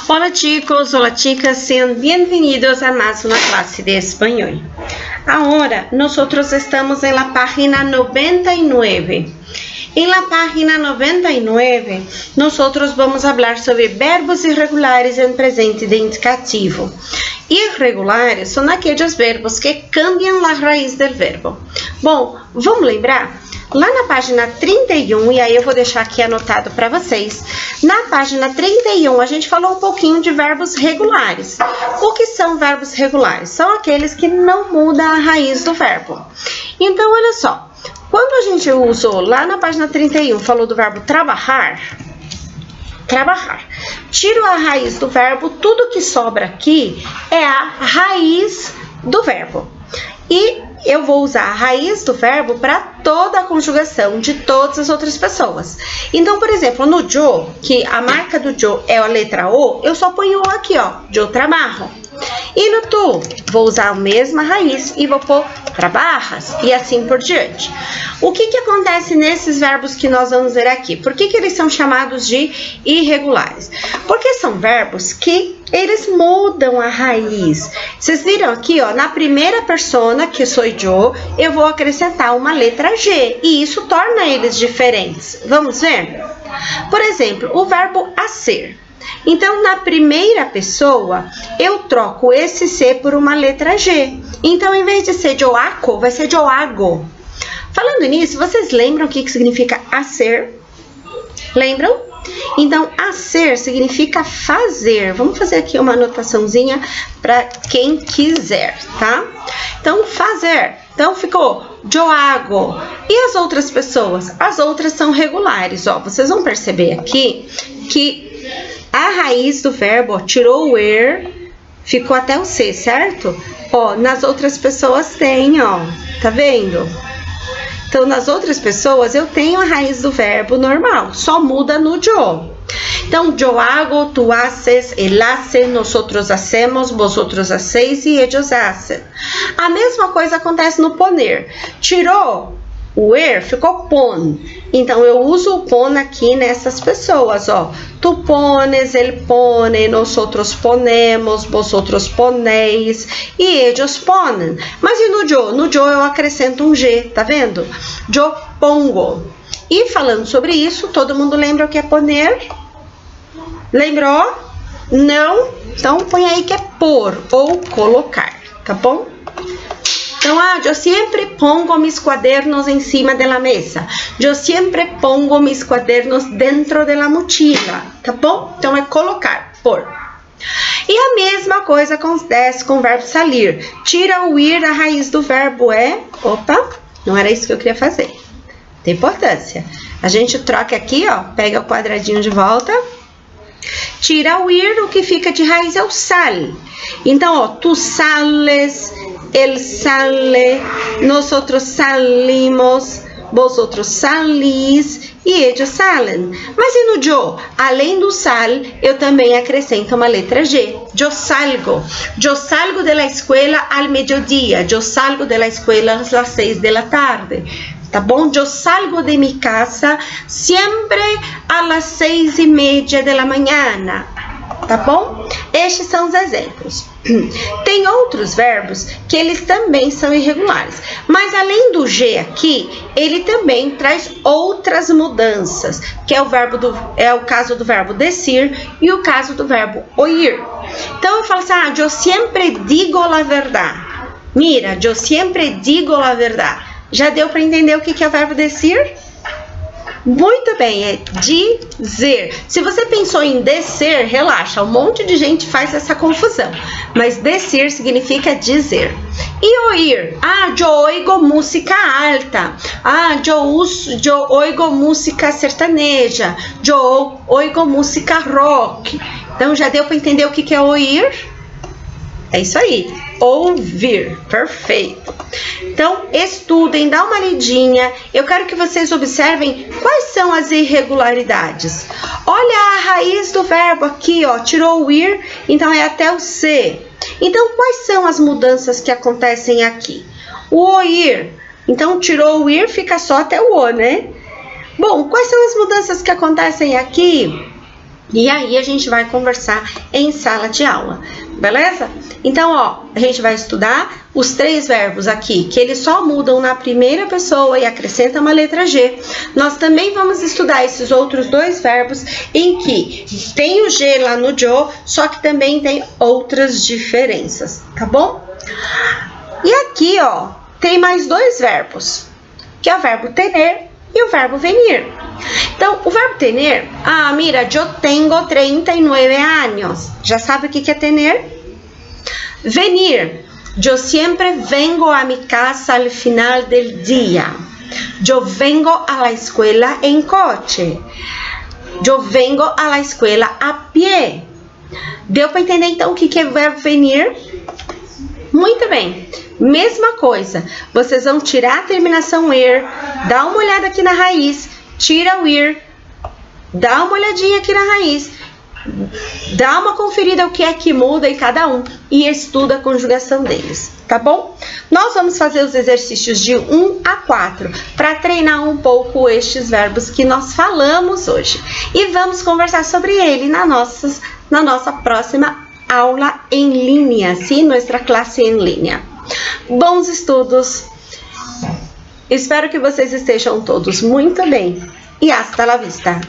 Hola chicos, hola chicas, sean bienvenidos a más una clase de español. Ahora nosotros estamos en la página 99. En la página 99, nosotros vamos a hablar sobre verbos irregulares em presente de indicativo. Irregulares são aqueles verbos que cambiam a raiz do verbo. Bom, vamos lembrar? Lá na página 31, e aí eu vou deixar aqui anotado para vocês, na página 31 a gente falou um pouquinho de verbos regulares. O que são verbos regulares? São aqueles que não mudam a raiz do verbo. Então, olha só, quando a gente usou lá na página 31, falou do verbo trabalhar, tiro a raiz do verbo, tudo que sobra aqui é a raiz do verbo. E eu vou usar a raiz do verbo para toda a conjugação de todas as outras pessoas. Então, por exemplo, no yo, que a marca do yo é a letra O, eu só ponho O aqui, ó, yo trabajo. E no tu, vou usar a mesma raiz e vou pôr trabajas e assim por diante. O que acontece nesses verbos que nós vamos ver aqui? Por que eles são chamados de irregulares? Porque são verbos que eles mudam a raiz. Vocês viram aqui, ó, na primeira persona, que sou eu vou acrescentar uma letra G e isso torna eles diferentes. Vamos ver? Por exemplo, o verbo hacer. Então, na primeira pessoa, eu troco esse C por uma letra G. Então, em vez de ser joaco, vai ser joago. Falando nisso, vocês lembram o que significa hacer? Lembram? Então, hacer significa fazer. Vamos fazer aqui uma anotaçãozinha para quem quiser, tá? Então, fazer. Então, ficou joago. E as outras pessoas? As outras são regulares, ó. Vocês vão perceber aqui que a raiz do verbo, ó, tirou o er, ficou até o C, certo? Ó, nas outras pessoas tem, ó, tá vendo? Então, nas outras pessoas, eu tenho a raiz do verbo normal, só muda no yo. Então, yo hago, tu haces, él hace, nosotros hacemos, vosotros hacéis e ellos hacen. A mesma coisa acontece no poner. Tirou o er, ficou pon. Então, eu uso o pon aqui nessas pessoas, ó. Tu pones, ele pone, nosotros ponemos, vosotros ponéis e ellos ponen. Mas e no yo? No yo eu acrescento um G, tá vendo? Yo pongo. E falando sobre isso, todo mundo lembra o que é poner? Lembrou? Não? Então, põe aí que é pôr ou colocar, tá bom? Então, eu sempre pongo mis cuadernos em cima da mesa. Eu sempre pongo mis cuadernos dentro da mochila, tá bom? Então, é colocar, pôr. E a mesma coisa acontece com o verbo salir. Tira o ir, a raiz do verbo é... Opa, não era isso que eu queria fazer. Tem importância. A gente troca aqui, ó, pega o quadradinho de volta. Tira o ir, o que fica de raiz é o sal. Então, ó, tu sales... Él sale, nosotros salimos, vosotros salís e ellos salen. Mas e no yo? Além do sal, eu também acrescento uma letra G. Yo salgo de la escuela al mediodía. Yo salgo de la escuela a las 6 de la tarde. Tá bom? Eu salgo de mi casa sempre a las 6:30 de la mañana. Tá bom? Estes são os exemplos. Tem outros verbos que eles também são irregulares, mas além do G aqui, ele também traz outras mudanças, que é o caso do verbo decir e o caso do verbo oír. Então eu falo assim, eu sempre digo la verdad. Mira, eu sempre digo la verdad. Já deu para entender o que é o verbo decir? Muito bem, é dizer. Se você pensou em descer, relaxa, um monte de gente faz essa confusão. Mas descer significa dizer. E oír? Eu oigo música alta. Eu oigo música sertaneja. Eu oigo música rock. Então, já deu para entender o que é oír? É isso aí. Ouvir. Perfeito. Então, estudem, dá uma lidinha. Eu quero que vocês observem quais são as irregularidades. Olha a raiz do verbo aqui, ó. Tirou o ir, então é até o C. Então, quais são as mudanças que acontecem aqui? O oír. Então, tirou o ir, fica só até o O, né? Bom, quais são as mudanças que acontecem aqui? E aí a gente vai conversar em sala de aula, beleza? Então, ó, a gente vai estudar os 3 verbos aqui, que eles só mudam na primeira pessoa e acrescenta uma letra G. Nós também vamos estudar esses outros 2 verbos em que tem o G lá no jo, só que também tem outras diferenças, tá bom? E aqui, ó, tem mais 2 verbos, que é o verbo tener e o verbo venir. Então, o verbo tener, mira, yo tengo 39 años. Já sabe o que é tener? Venir, yo siempre vengo a mi casa al final del día. Yo vengo a la escuela en coche. Yo vengo a la escuela a pie. Deu para entender então o que é o verbo venir? Muito bem, mesma coisa, vocês vão tirar a terminação er, dá uma olhada aqui na raiz, tira o ir, dá uma olhadinha aqui na raiz, dá uma conferida o que é que muda em cada um e estuda a conjugação deles, tá bom? Nós vamos fazer os exercícios de 1 a 4 para treinar um pouco estes verbos que nós falamos hoje e vamos conversar sobre ele na nossa próxima aula en línea, ¿sí? Nuestra clase en línea. Bons estudos! Espero que vocês estejam todos muito bem e hasta la vista!